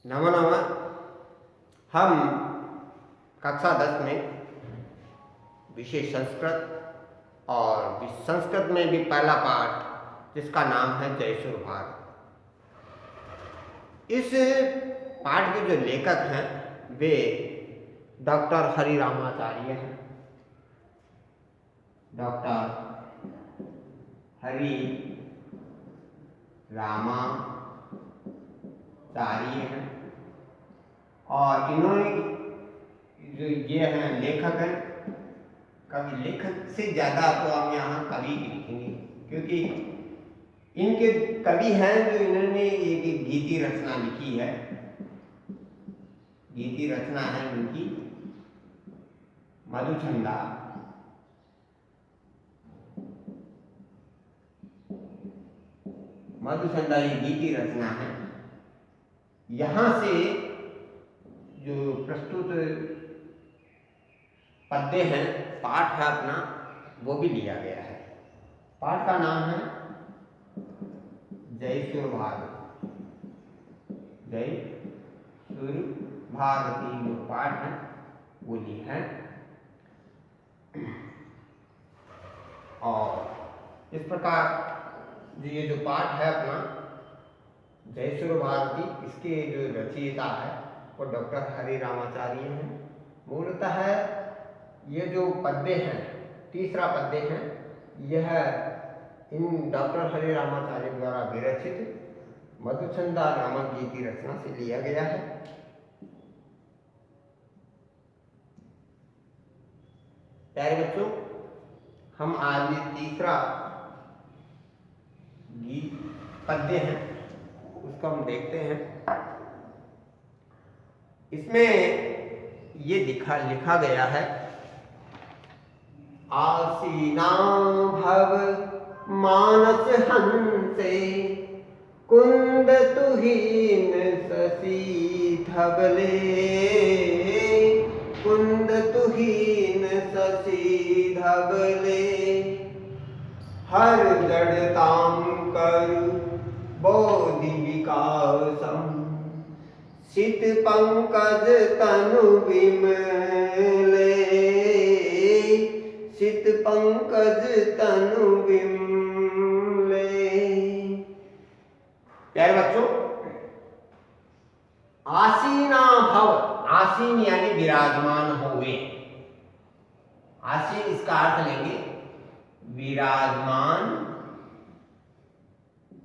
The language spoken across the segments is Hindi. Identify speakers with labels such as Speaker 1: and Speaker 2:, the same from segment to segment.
Speaker 1: नमो नमः। हम कक्षा 10 में विषय संस्कृत और संस्कृत में भी पहला पाठ जिसका नाम है जय सुरभार। इस पाठ के जो लेखक हैं वे डॉक्टर हरि रामाचार्य हैं। डॉक्टर हरि रामाचार्य हैं और इन्होंने जो ये हैं लेखक हैं, कवि। लेखक से ज़्यादा तो हम यहाँ कवि लिखेंगे क्योंकि इनके कवि हैं जो इन्होंने एक गीति रचना लिखी है। गीति रचना है उनकी मधुचंदा। मधुचंदा ये गीति रचना है। यहाँ से जो प्रस्तुत पद्य हैं, पाठ है अपना, वो भी लिया गया है। पाठ का नाम है जय सुर भारती। जय सुर भारती जो पाठ है वो लिए हैं। और इस प्रकार ये जो पाठ है अपना जय सुर भारती, इसके जो रचयिता है वो डॉक्टर हरि रामाचार्य हैं। मूलतः ये जो पद्य हैं, तीसरा पद्य है, यह इन डॉक्टर हरि रामाचार्य द्वारा विरचित मधुचंदा नामक गीति रचना से लिया गया है। प्यारे बच्चों, हम आज ये तीसरा गीत पद्य है उसको हम देखते हैं। इसमें ये लिखा गया है, आसीना भव मानस हंसे कुंद तुहीन शशि धवले। कुंद तुहीन शशि धवले हर जड़ताम करु बोधि विकासम। सित पंकज तनु विमले। सित पंकज तनु विमले। प्यारे बच्चों, आसीना भव, आसीन यानी विराजमान होवे। आसीन इसका अर्थ लेंगे विराजमान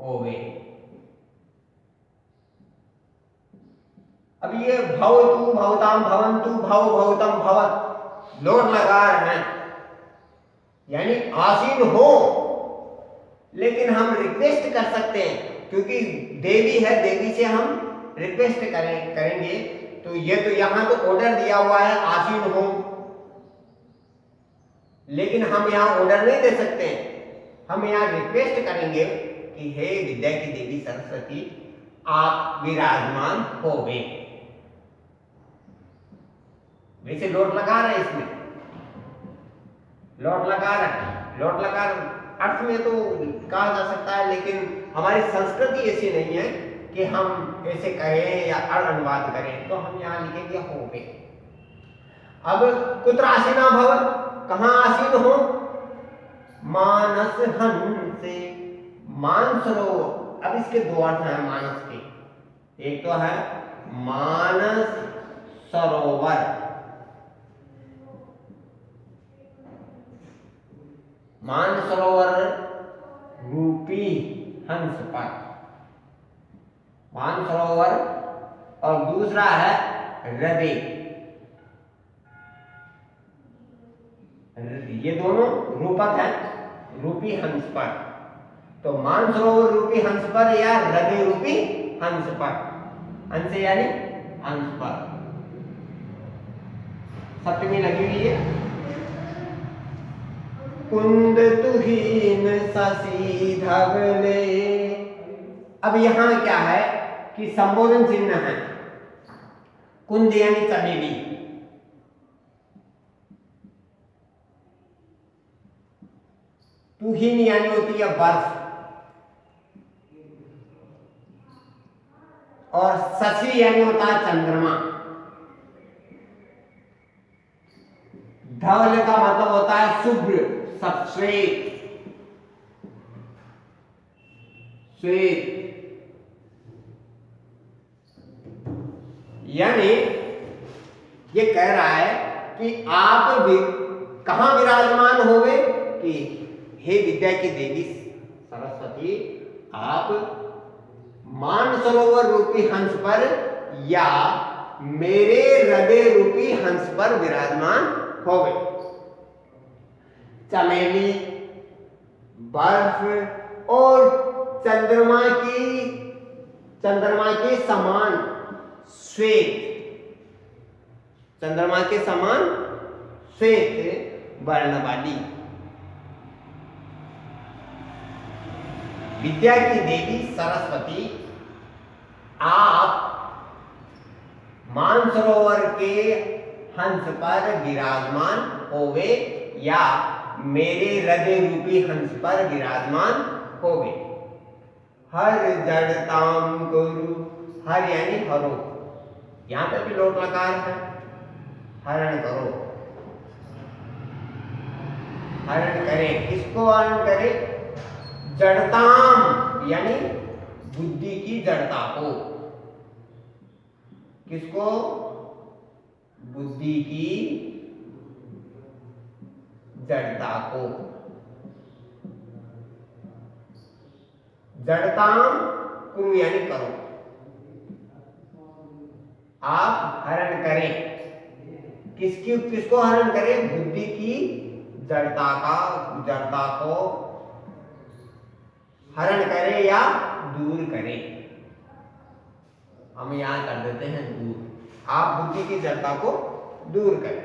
Speaker 1: होवे। अब ये भव तू भवताम भवंतु भव भवतम भवत लोट लगा रहे हैं, यानी आसीन हो, लेकिन हम रिक्वेस्ट कर सकते हैं क्योंकि देवी है, देवी से हम रिक्वेस्ट करेंगे। तो ये तो यहां तो ऑर्डर दिया हुआ है आसीन हो, लेकिन हम यहां ऑर्डर नहीं दे सकते। हम यहां रिक्वेस्ट करेंगे कि हे विद्या की देवी सरस्वती, आप विराजमान होवे। वैसे लोट लगा रहे, इसमें लोट लगा रहे। लोट लगा अर्थ में तो कहा जा सकता है, लेकिन हमारी संस्कृति ऐसी नहीं है कि हम ऐसे कहें या अनुवाद करें, तो हम यहां लिखेंगे होवे। अब कुत्र आसीना भव, कहां आसीन हो? मानस हंसे, मानसरोवर। अब इसके दो अर्थ हैं मानस के। एक तो है मानस सरोवर, मानसरोवर रूपी हंस पर। मानसरोवर, और दूसरा है हृदय। ये दोनों रूपक हैं रूपी हंस पर। तो मानसरोवर रूपी हंस पर या हृदय रूपी हंस पर। हंस यानी हंस पर सप्तमी लगी हुई है। कुंद तुहीन शशि धवले। अब यहां क्या है कि संबोधन चिन्ह है। कुंद यानी चमेली, तुहीन यानी होती है बर्फ, और शशि यानी होता है चंद्रमा। धवल का मतलब होता है शुभ्र, सफेद, श्वेत। यानी ये कह रहा है कि आप भी कहां विराजमान होवे कि हे विद्या की देवी सरस्वती, आप मानसरोवर रूपी हंस पर या मेरे हृदय रूपी हंस पर विराजमान होवे। चमेली, बर्फ और चंद्रमा के समान श्वेत, चंद्रमा के समान श्वेत वर्ण वाली विद्या की देवी सरस्वती, आप मानसरोवर के हंस पर विराजमान होवे या मेरे हृदय रूपी हंस पर विराजमान होवे। हर जड़ताम गुरु, हर यानी हरो, यहां पर भी लोट लकार है। हरण करो, हरण करे, किसको हरण करे? जड़ताम यानी बुद्धि की जड़ता को। किसको? बुद्धि की जड़ता को। जड़ताम कुरु यानी करो, आप हरण करें। किसको हरण करें? बुद्धि की जड़ता को हरण करें या दूर करें। हम यहां कर देते हैं दूर। आप बुद्धि की जड़ता को दूर करें।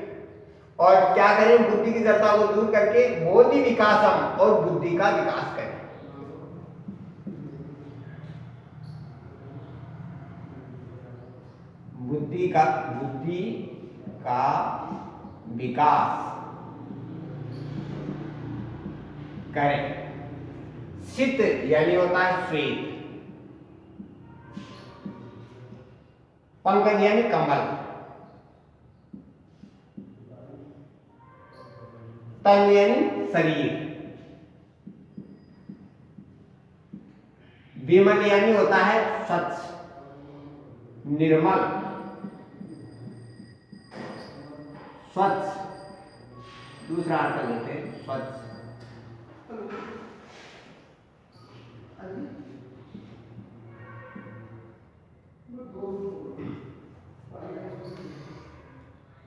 Speaker 1: और क्या करें? बुद्धि की जड़ता को दूर करके बोधि विकासम, और बुद्धि का विकास करें। बुद्धि का विकास करें। सित यानी होता है श्वेत, पंकज यानी कमल, तन यानी शरीर, विमल यानी होता है स्वच्छ, निर्मल, स्वच्छ। दूसरा अर्थ लेते हैं स्वच्छ।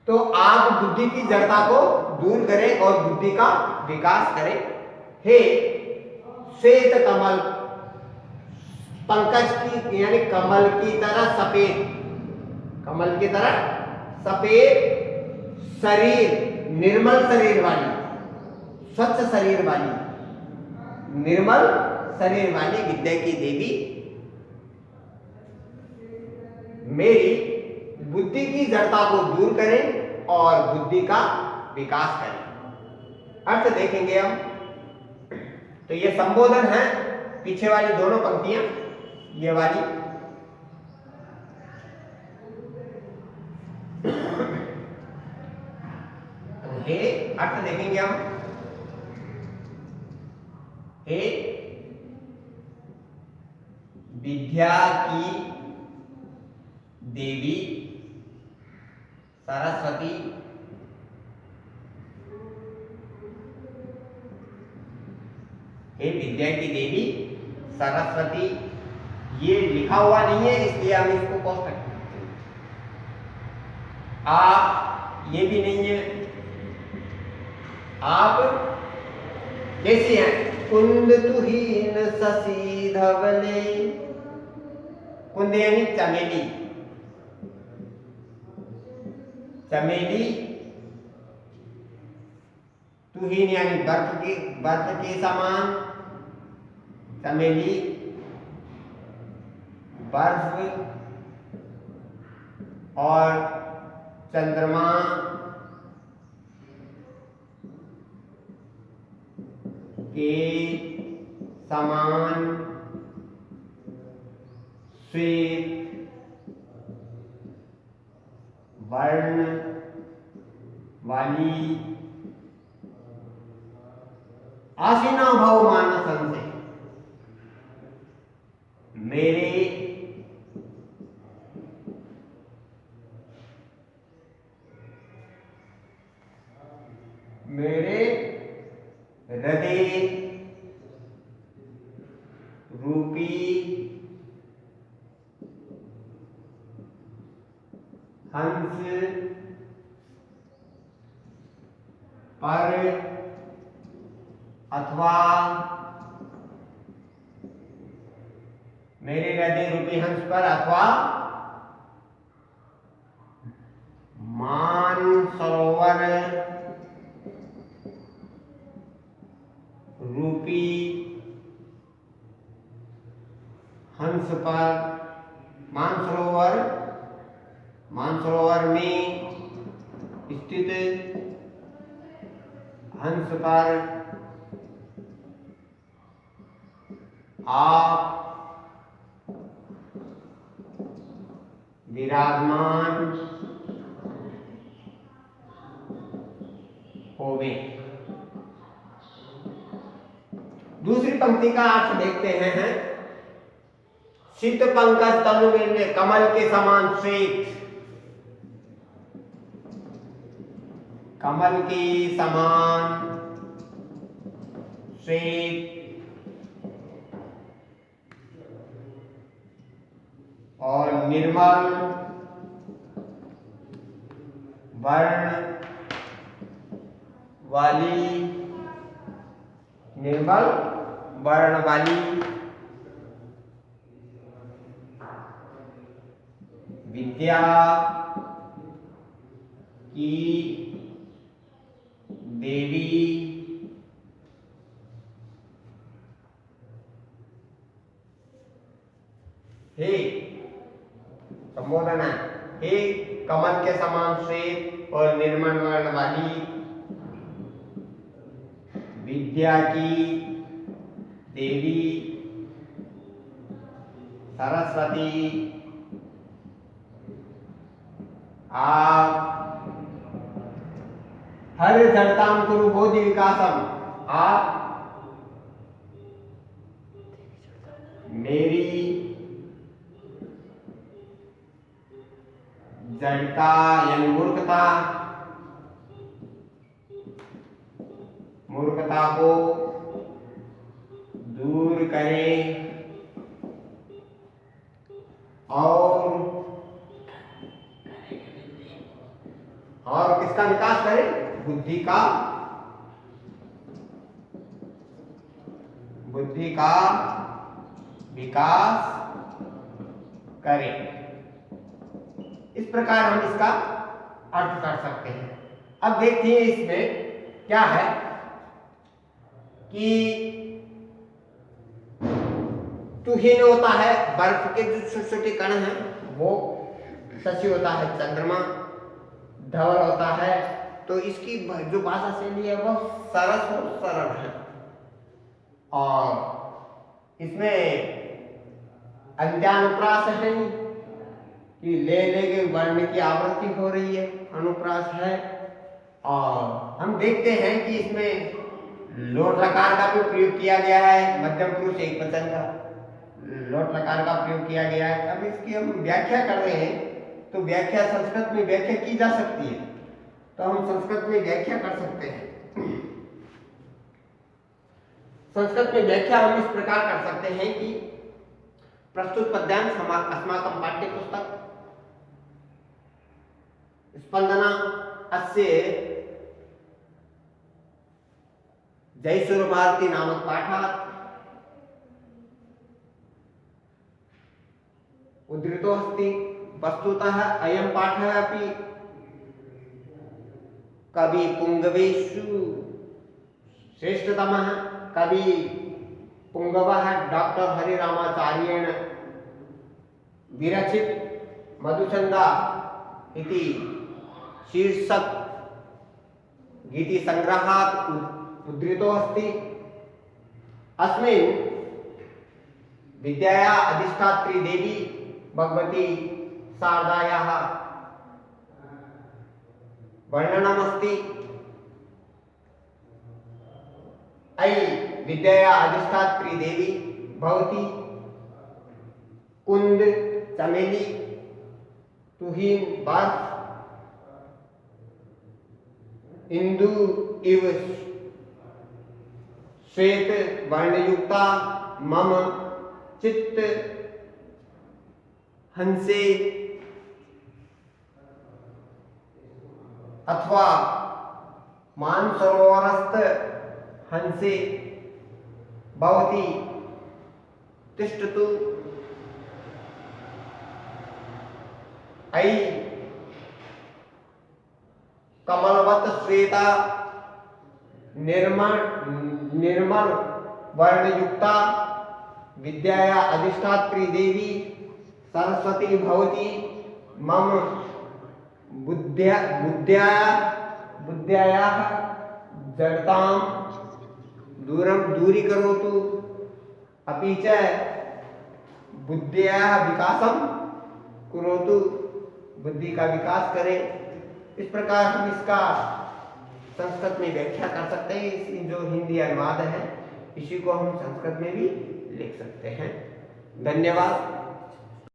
Speaker 1: तो आप बुद्धि की जड़ता को दूर करें और बुद्धि का विकास करें। हे श्वेत कमल, पंकज की यानी कमल की तरह सफेद, कमल की तरह सफेद शरीर, निर्मल शरीर वाली, स्वच्छ शरीर वाली, निर्मल शरीर वाली विद्या की देवी, मेरी बुद्धि की जड़ता को दूर करें और बुद्धि का विकास करें। अर्थ देखेंगे हम। तो ये संबोधन है, पीछे वाली दोनों पंक्तियां, ये वाली हे अर्थ देखेंगे हम। हे विद्या की देवी सरस्वती, हे विद्या की देवी सरस्वती। ये लिखा हुआ नहीं है इसलिए हम इसको पोस्ट करते हैं। आप, ये भी नहीं है। आप कैसी हैं? कुंद तुहीन शशि धवले, कुंद यानी चमेली, चमेली, तुहीन यानी बर्फ के समान, चमेली बर्फ और चंद्रमा के समान श्वेत वर्ण वाली आसीना भव मानसन से मेरे हृदय रूपी हंस पर अथवा मेरे हृदय रूपी हंस पर अथवा मानसरोवर रूपी हंस पर मानसरोवर में स्थित हंस पर आप विराजमान होवे। दूसरी पंक्ति का अर्थ देखते हैं। शीत पंकज तनु में कमल के समान श्वेत, कमल के समान श्वेत और निर्मल वर्ण वाली विद्या की देवी हे संबोधन है। हे कमल के समान श्वेत और निर्मल वर्ण वाली विद्या की देवी सरस्वती, आप हर जड़ताम कुरु बोधि विकासम, आप मेरी जड़ता यानी मूर्खता को दूर करें और किसका विकास करें? बुद्धि का विकास करें। इस प्रकार हम इसका अर्थ कर सकते हैं। अब देखते हैं इसमें क्या है कि तुहीन होता है, बर्फ के जो छोटे छोटे कण हैं वो शशि होता है, चंद्रमा धवल होता है। तो इसकी जो भाषा शैली है वो सरस और सरल है और इसमें अंत्यानुप्रास है कि ले के वर्ण की आवृत्ति हो रही है, अनुप्रास है। और हम देखते हैं कि इसमें लोट लकार का भी प्रयोग किया गया है, मध्यम पुरुष एकवचन का लोट लकार का प्रयोग किया गया है। अब इसकी हम व्याख्या कर रहे हैं तो व्याख्या संस्कृत में व्याख्या की जा सकती है, तो हम संस्कृत में व्याख्या कर सकते हैं। संस्कृत में व्याख्या हम इस प्रकार कर सकते हैं कि प्रस्तुत पद्यांश अस्माकं पाठ्यपुस्तक स्पंदना अस्य जयसुरभारती नामक पाठात् उद्धृतो अस्ति। वस्तुतः अयं पाठः अपि कवि पुंगवेषु श्रेष्ठतमः। कवि पुंगवः डॉक्टर हरिरामाचार्येण विरचित मधुचंदा इति शीर्षक गीति संग्रहात् उद्धृतो अस्ति। अस्मिन् विद्याया अधिष्ठात्री देवी भगवती शारदायाः वर्णनमस्ति। अयि विद्यया अधिष्ठात्री देवी भवती कुंद चमेली तुहिन बर्फ इंदु इव श्वेत वर्णयुक्ता मम चित्त हंसे अथवा मानसरोवरस्थ हंसे भवती तिष्ठतु। अयि कमलवत श्वेता निर्मल वर्णयुक्ता विद्याया अधिष्ठात्री देवी सरस्वती भवती मम बुद्ध्यायाः जडतां दूरीकरोतु अपि च बुद्ध्याः विकासं करोतु, बुद्धि का विकास करें। इस प्रकार हम इसका संस्कृत में व्याख्या कर सकते हैं। इस जो हिंदी अनुवाद है इसी को हम संस्कृत में भी लिख सकते हैं। धन्यवाद।